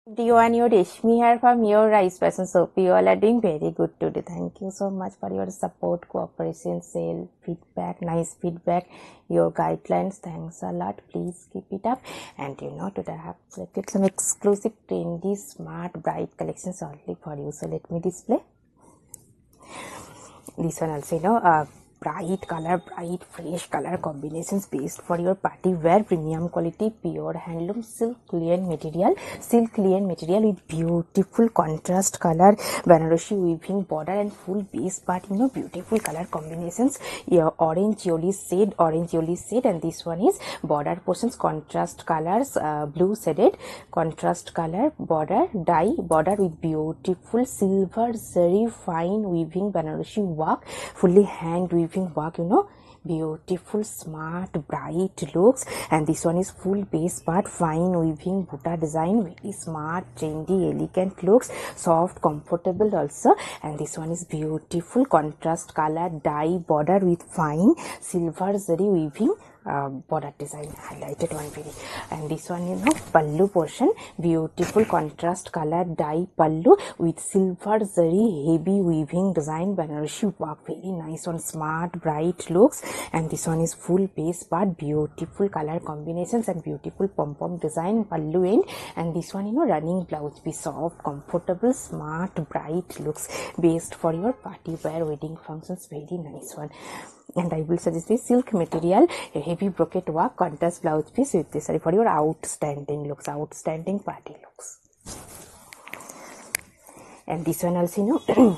Everyone, your Reshmi here from your Rice Fashion Soap. You all are doing very good today. Thank you so much for your support, cooperation, sale, feedback, nice feedback, your guidelines. Thanks a lot. Please keep it up. And today I have selected some exclusive, trendy, smart, bright collections only for you. So let me display. This one also, bright color, bright fresh color combinations based for your party wear, premium quality, pure handloom, silk linen material with beautiful contrast color, Banarasi weaving border and full base part, beautiful color combinations. Orange yellow shade, and this one is border portions, contrast colors, blue shaded, contrast color border, dye border with beautiful silver zari fine weaving Banarasi work, fully hand weaving work, beautiful, smart, bright looks. And this one is full base part, fine weaving butta design, very smart, trendy, elegant looks, soft, comfortable also. And this one is beautiful contrast color dye border with fine silver zari weaving border design, highlighted one very. And this one, pallu portion, beautiful contrast color dye pallu with silver zari heavy weaving design, Banarasi work, very nice one, smart, bright looks. And this one is full base part, beautiful color combinations and beautiful pom-pom design pallu end. And this one, running blouse piece, soft, comfortable, smart, bright looks, based for your party wear, wedding functions, very nice one. And I will suggest this silk material, a heavy brocade work, contrast blouse piece with this for your outstanding looks, outstanding party looks. And this one also,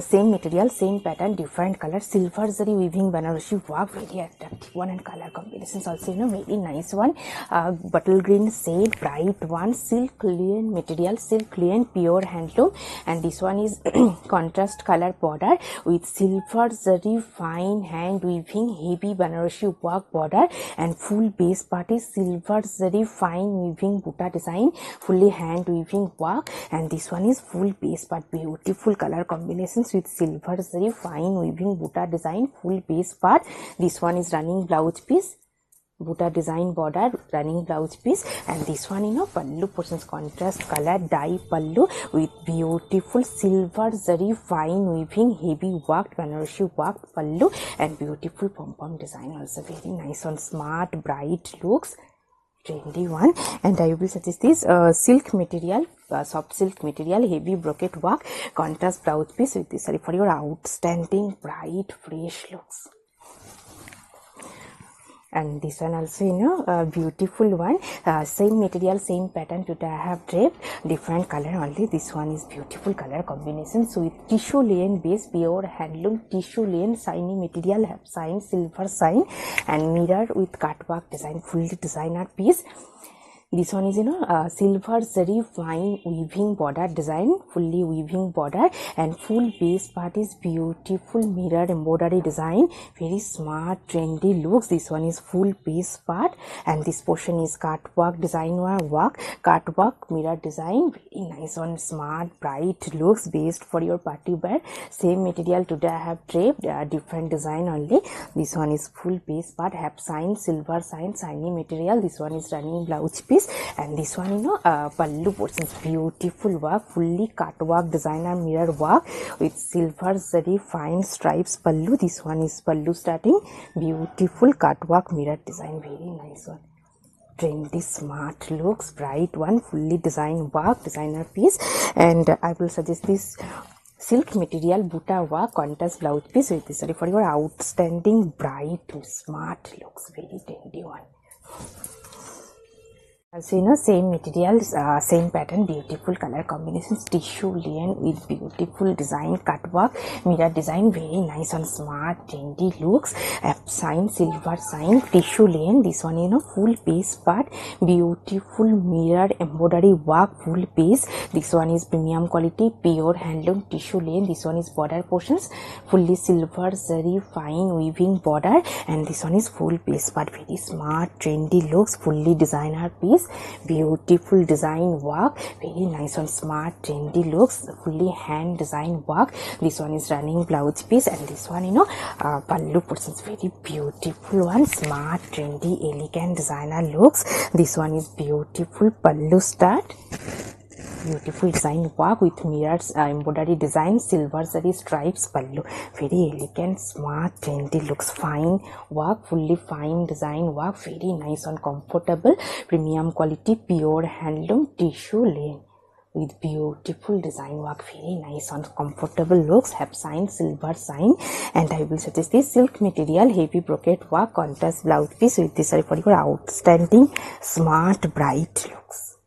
same material, same pattern, different color, silver zari weaving Banarasi work, very attractive one, and color combinations also, very nice one. Bottle green shade, bright one, silk linen material, silk linen pure handloom. And this one is contrast color border with silver zari fine hand weaving heavy Banarasi work border, and full base part is silver zari fine weaving butta design, fully hand weaving work. And this one is full base part, beautiful color combination with silver zari fine weaving butta design, full base part. This one is running blouse piece, butta design border, running blouse piece. And this one, pallu portions, contrast color dye pallu with beautiful silver zari fine weaving heavy worked Banarasi worked pallu, and beautiful pom-pom design also, very nice one, smart, bright looks, trendy one. And I will suggest this silk material, soft silk material, heavy brocade work, contrast blouse piece with this for your outstanding, bright, fresh looks. And this one also, beautiful one, same material, same pattern. Today I have draped, different color only. This one is beautiful color combinations with tissue linen base, pure handloom tissue linen, shiny material, have sign, silver sign, and mirror with cutwork design, fully designer piece. This one is, silver zari fine weaving border design, fully weaving border, and full base part is beautiful mirror embroidery design, very smart, trendy looks. This one is full base part, and this portion is cutwork design work, cutwork mirror design, very nice one, smart, bright looks, based for your party wear. Same material today I have draped, different design only. This one is full base part, have sign, silver sign, shiny material. This one is running blouse piece. And this one, pallu portions, beautiful work, fully cut work, designer mirror work with silver zari fine stripes pallu. This one is pallu starting, beautiful cut work mirror design, very nice one, trendy, smart looks, bright one, fully design work, designer piece. And I will suggest this silk material butta work, contrast blouse piece with this for your outstanding, bright, smart looks, very trendy one. Also, same materials, same pattern, beautiful color combinations, tissue linen with beautiful design, cut work, mirror design, very nice on, smart, trendy looks, sign, silver sign, tissue linen. This one, full base part, beautiful mirror embroidery work, full base. This one is premium quality, pure handloom tissue linen. This one is border portions, fully silver zari fine weaving border. And this one is full base part, very smart, trendy looks, fully designer piece, beautiful design work, very nice on, smart, trendy looks, fully hand design work. This one is running blouse piece. And this one, pallu portions, very beautiful one, smart, trendy, elegant designer looks. This one is beautiful pallu start. beautiful design work with mirrors embroidery design, silver zari stripes pallu. Very elegant, smart, trendy, looks fine work, fully fine design work, very nice and comfortable, premium quality, pure handloom tissue lane with beautiful design work, very nice and comfortable looks, have sign, silver sign. And I will suggest this silk material, heavy brocade work, contrast blouse piece with this for your outstanding, smart, bright looks.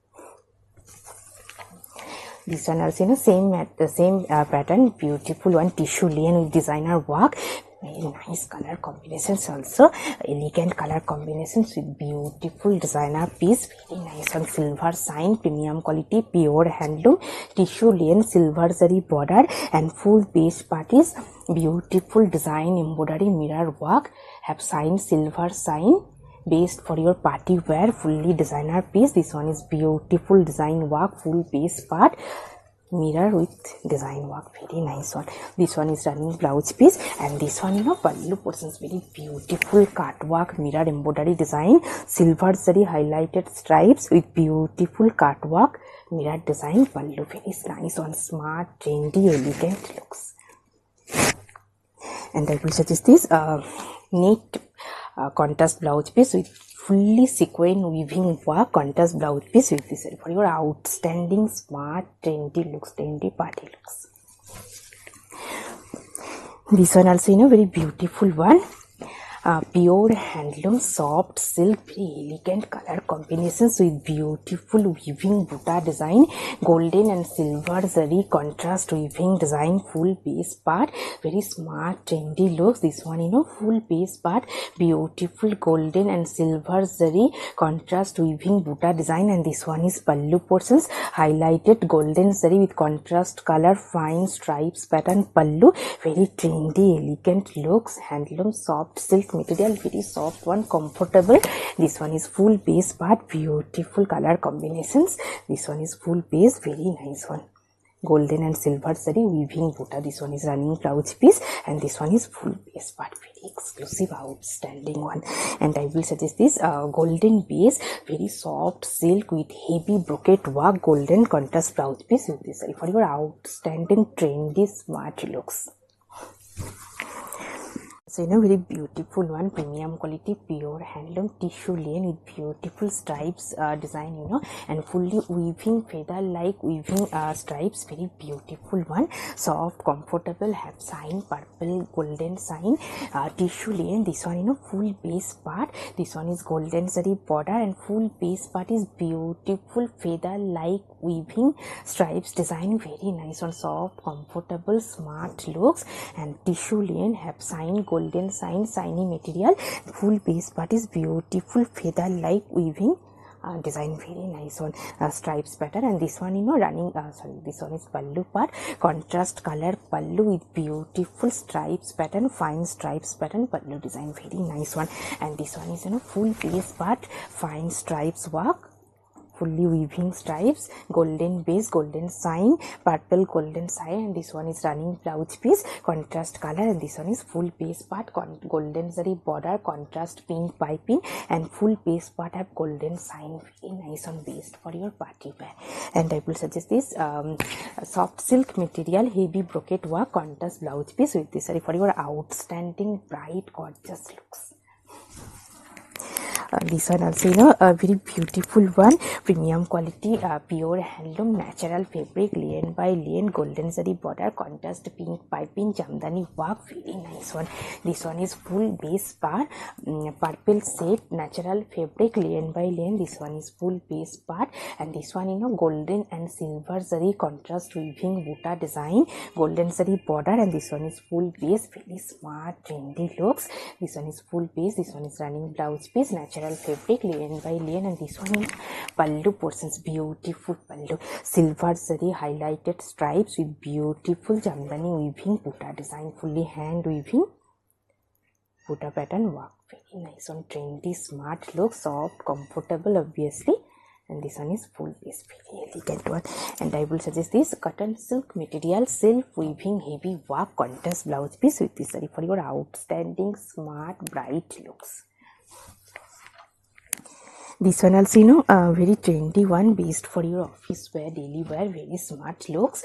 This one also, same pattern, beautiful one, tissue lane with designer work, very nice color combinations also, elegant color combinations with beautiful designer piece, very nice one, silver sign, premium quality, pure handloom, tissue lane, silver zari border and full base parties, beautiful design embroidery mirror work, have sign, silver sign, based for your party wear, fully designer piece. This one is beautiful design work, full base part, mirror with design work, very nice one. This one is running blouse piece, and this one, pallu portions, very beautiful cut work, mirror embroidery design, silver zari highlighted stripes with beautiful cut work, mirror design pallu, very nice one, smart, trendy, elegant looks. And I will suggest this neat contrast blouse piece with fully sequin weaving work, contrast blouse piece with this for your outstanding, smart, trendy looks, trendy party looks. This one also, very beautiful one. Pure handloom, soft silk, very elegant color combinations with beautiful weaving butta design, golden and silver zari contrast weaving design, full base part, very smart, trendy looks. This one, full base part, beautiful golden and silver zari contrast weaving butta design, and this one is pallu portions, highlighted golden zari with contrast color, fine stripes pattern pallu, very trendy, elegant looks, handloom, soft silk material, very soft one, comfortable. This one is full base part, beautiful color combinations. This one is full base, very nice one, golden and silver zari weaving butta. This one is running blouse piece, and this one is full base part, very exclusive, outstanding one. And I will suggest this golden base, very soft silk with heavy brocade work, golden contrast blouse piece with this for your outstanding, trendy, smart looks. So, very beautiful one, premium quality, pure handloom tissue lane with beautiful stripes design, and fully weaving, feather like weaving stripes, very beautiful one, soft, comfortable, have sign, purple, golden sign, tissue lane. This one, full base part, this one is golden zari border, and full base part is beautiful, feather like weaving stripes design, very nice one, soft, comfortable, smart looks, and tissue lane, have sign, golden sign, shiny material, full base part is beautiful, feather like weaving design, very nice one, stripes pattern. And this one, running this one is pallu part, contrast color pallu with beautiful stripes pattern, fine stripes pattern pallu design, very nice one. And this one is, full base part, fine stripes work, fully weaving stripes, golden base, golden sign, purple golden sign, and this one is running blouse piece, contrast color, and this one is full base part, golden zari border, contrast pink piping, and full base part have golden sign, very nice on base for your party wear. And I will suggest this soft silk material, heavy brocade work, contrast blouse piece with this for your outstanding, bright, gorgeous looks. This one also, a very beautiful one, premium quality, pure handloom, natural fabric, lane by lane, golden zari border, contrast pink piping, jamdani work, very nice one. This one is full base part, purple set, natural fabric, lane by lane. This one is full base part, and this one, golden and silver zari contrast weaving butta design, golden zari border, and this one is full base, very smart, trendy looks. This one is full base, this one is running blouse piece, natural fabric, lane by lane, and this one is pallu portions, beautiful pallu, silver zari highlighted stripes with beautiful jamdani weaving butta design, fully hand weaving butta pattern work, very nice on, trendy, smart look, soft, comfortable, obviously. And this one is full base, very elegant one. And I will suggest this cotton silk material, silk weaving, heavy work, contrast blouse piece with this for your outstanding, smart, bright looks. This one also, very trendy one, based for your office wear, daily wear, very smart looks.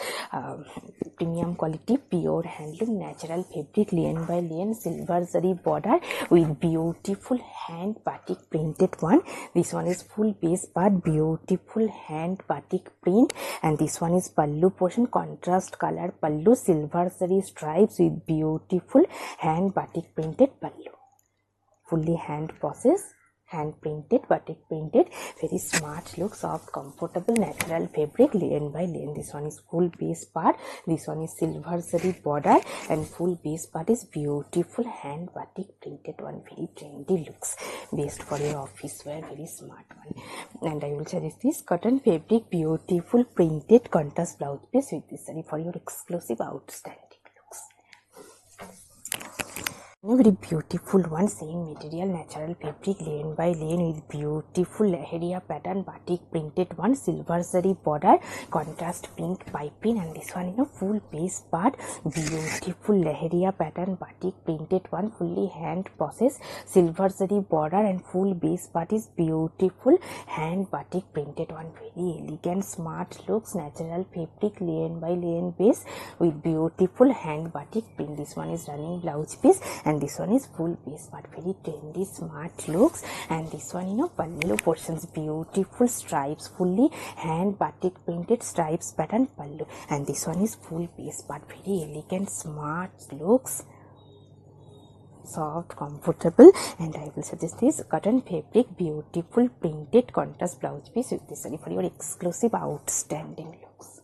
Premium quality, pure handloom, natural fabric, lien by lien, silver zari border with beautiful hand batik printed one. This one is full base part, beautiful hand batik print, and this one is pallu portion, contrast color pallu, silver zari stripes with beautiful hand batik printed pallu. Fully hand process, hand printed, batik printed, very smart look, soft, comfortable, natural fabric, lien by lien. This one is full base part, this one is silver zari border, and full base part is beautiful hand batik printed one. Very trendy looks, based for your office wear, very smart one. And I will suggest this cotton fabric, beautiful printed contrast blouse piece with this saree for your exclusive outstanding looks. Very beautiful one, same material, natural fabric, lien by lien with beautiful leheria pattern batik printed one, silver zari border, contrast pink piping, and this one full base part, beautiful leheria pattern batik printed one, fully hand process, silver zari border, and full base part is beautiful hand batik printed one. Very elegant, smart looks, natural fabric, lien by lien base with beautiful hand batik print. This one is running blouse piece, and this one is full base part, very trendy, smart looks. And this one pallu portions, beautiful stripes, fully hand batik printed stripes pattern pallu, and this one is full base part, very elegant, smart looks, soft, comfortable. And I will suggest this cotton fabric, beautiful printed contrast blouse piece with this saree for your exclusive outstanding looks.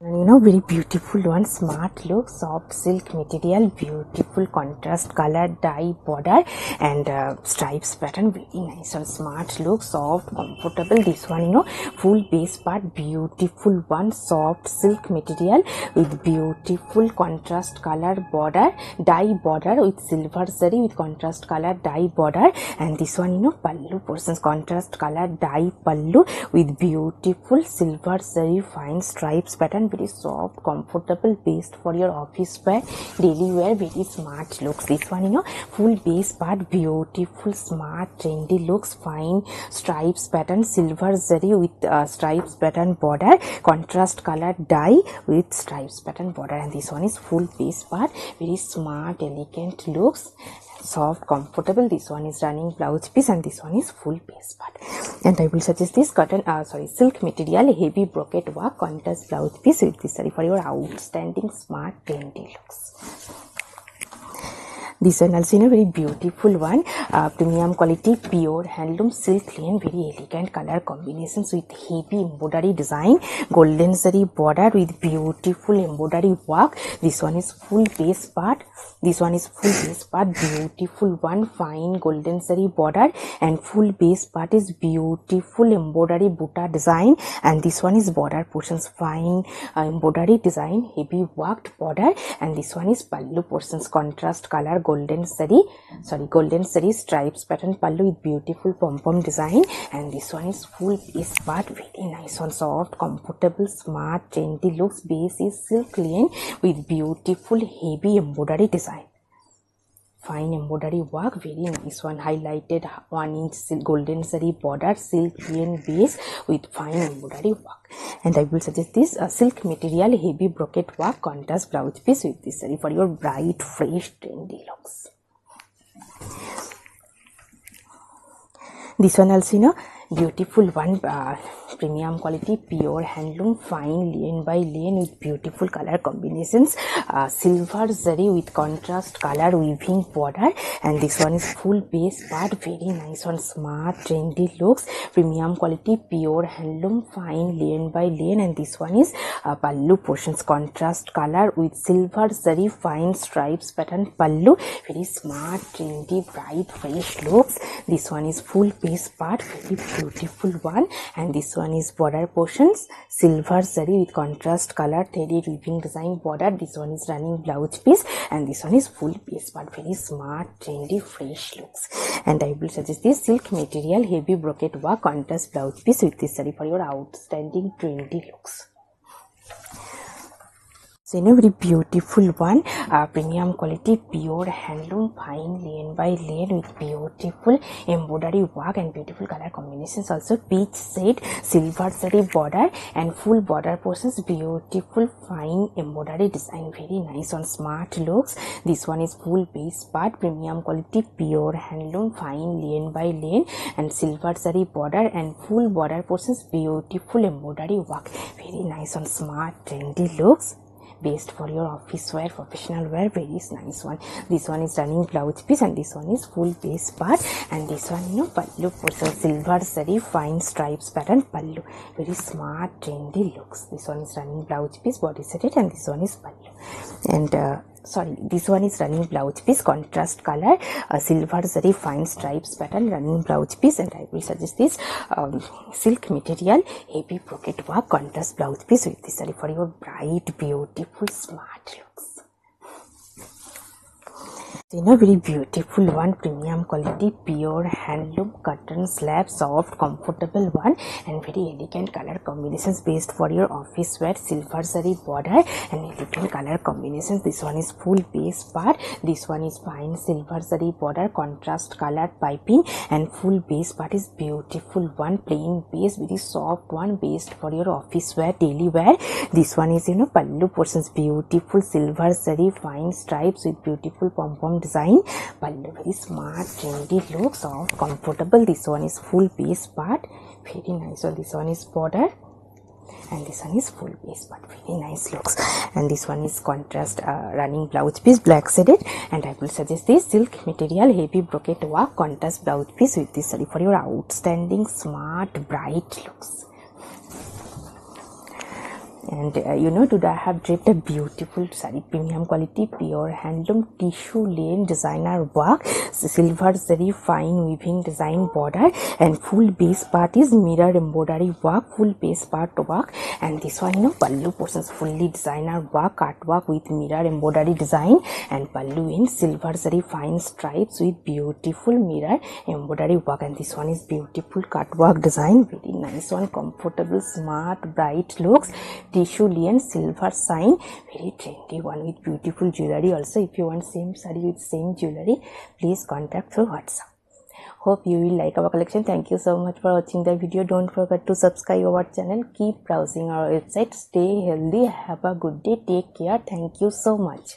And very beautiful one, smart look, soft silk material, beautiful contrast color, dye border, and stripes pattern, very nice and smart look, soft, comfortable. This one full base part, beautiful one, soft silk material with beautiful contrast color border, dye border with silver zari with contrast color dye border, and this one pallu portions, contrast color dye pallu with beautiful silver zari fine stripes pattern, very soft, comfortable, based for your office wear, daily wear, very smart looks. This one full base part, beautiful, smart, trendy looks, fine stripes pattern, silver zari with stripes pattern border, contrast color dye with stripes pattern border, and this one is full base part, very smart, elegant looks, soft, comfortable. This one is running blouse piece, and this one is full base part. And I will suggest this cotton silk material, heavy brocade work contrast blouse piece with this saree for your outstanding, smart, trendy looks. This one also very beautiful one, premium quality, pure handloom silk linen, very elegant color combinations with heavy embroidery design, golden zari border with beautiful embroidery work. This one is full base part, this one is full base part, beautiful one, fine golden zari border, and full base part is beautiful embroidery butta design, and this one is border portions, fine embroidery design, heavy worked border, and this one is pallu portions, contrast color golden zari stripes pattern pallu with beautiful pom-pom design, and this one is full base part, very nice one, soft, comfortable, smart, trendy looks. Base is silk linen with beautiful heavy embroidery design, fine embroidery work, very nice one, highlighted 1-inch golden zari border, silk linen base with fine embroidery work. And I will suggest this silk material, heavy brocade work contrast blouse piece with this saree for your bright, fresh, trendy looks. This one also beautiful one, premium quality, pure handloom, fine lien by lien with beautiful color combinations, silver zari with contrast color weaving border, and this one is full base part, very nice one, smart, trendy looks, premium quality, pure handloom, fine lien by lien, and this one is pallu portions, contrast color with silver zari fine stripes pattern pallu, very smart, trendy, bright, fresh looks. This one is full base part, very beautiful one, and this one is border portions, silver zari with contrast color threaded weaving design border. This one is running blouse piece, and this one is full base part, very smart, trendy, fresh looks. And I will suggest this silk material, heavy brocade work contrast blouse piece with this saree for your outstanding, trendy looks. So, very beautiful one, premium quality pure handloom fine lane by lane with beautiful embroidery work and beautiful color combinations. Also peach shade, silver zari border and full border portions, beautiful fine embroidery design, very nice on smart looks. This one is full base part, premium quality pure handloom fine lane by lane and silver zari border and full border portions, beautiful embroidery work, very nice on smart trendy looks. Based for your office wear, professional wear, very nice one. This one is running blouse piece and this one is full base part, and this one pallu portion, silver zari fine stripes pattern pallu, very smart trendy looks. This one is running blouse piece, body set it, and this one is pallu. And this one is running blouse piece, contrast color, silver zari fine stripes pattern running blouse piece, and I will suggest this silk material, heavy brocade work, contrast blouse piece with this saree for your bright, beautiful, smart looks. Very beautiful one, premium quality pure handloom cotton slab, soft comfortable one and very elegant color combinations based for your office wear, silver zari border and elegant color combinations. This one is full base part, this one is fine silver zari border, contrast colored piping, and full base part is beautiful one, plain base, very soft one based for your office wear, daily wear. This one is pallu portions, beautiful silver zari fine stripes with beautiful pom-pom design pallu, very smart trendy look, soft comfortable. This one is full base part, very nice. So this one is border and this one is full base part, very nice looks. And this one is contrast running blouse piece, black shaded, and I will suggest this silk material, heavy brocade work, contrast blouse piece with this saree for your outstanding smart bright looks. And today I have draped a beautiful saree, premium quality pure handloom tissue lane designer work, silver zari fine weaving design border, and full base part is mirror embroidery work, full base part work. And this one pallu portions fully designer work, cut work with mirror embroidery design, and pallu in silver zari fine stripes with beautiful mirror embroidery work. And this one is beautiful cut work design, very nice one, comfortable, smart, bright looks, tissue lane silver sign, very trendy one with beautiful jewelry. Also, if you want same saree with same jewelry, please contact through WhatsApp. Hope you will like our collection. Thank you so much for watching the video. Don't forget to subscribe our channel. Keep browsing our website. Stay healthy. Have a good day. Take care. Thank you so much.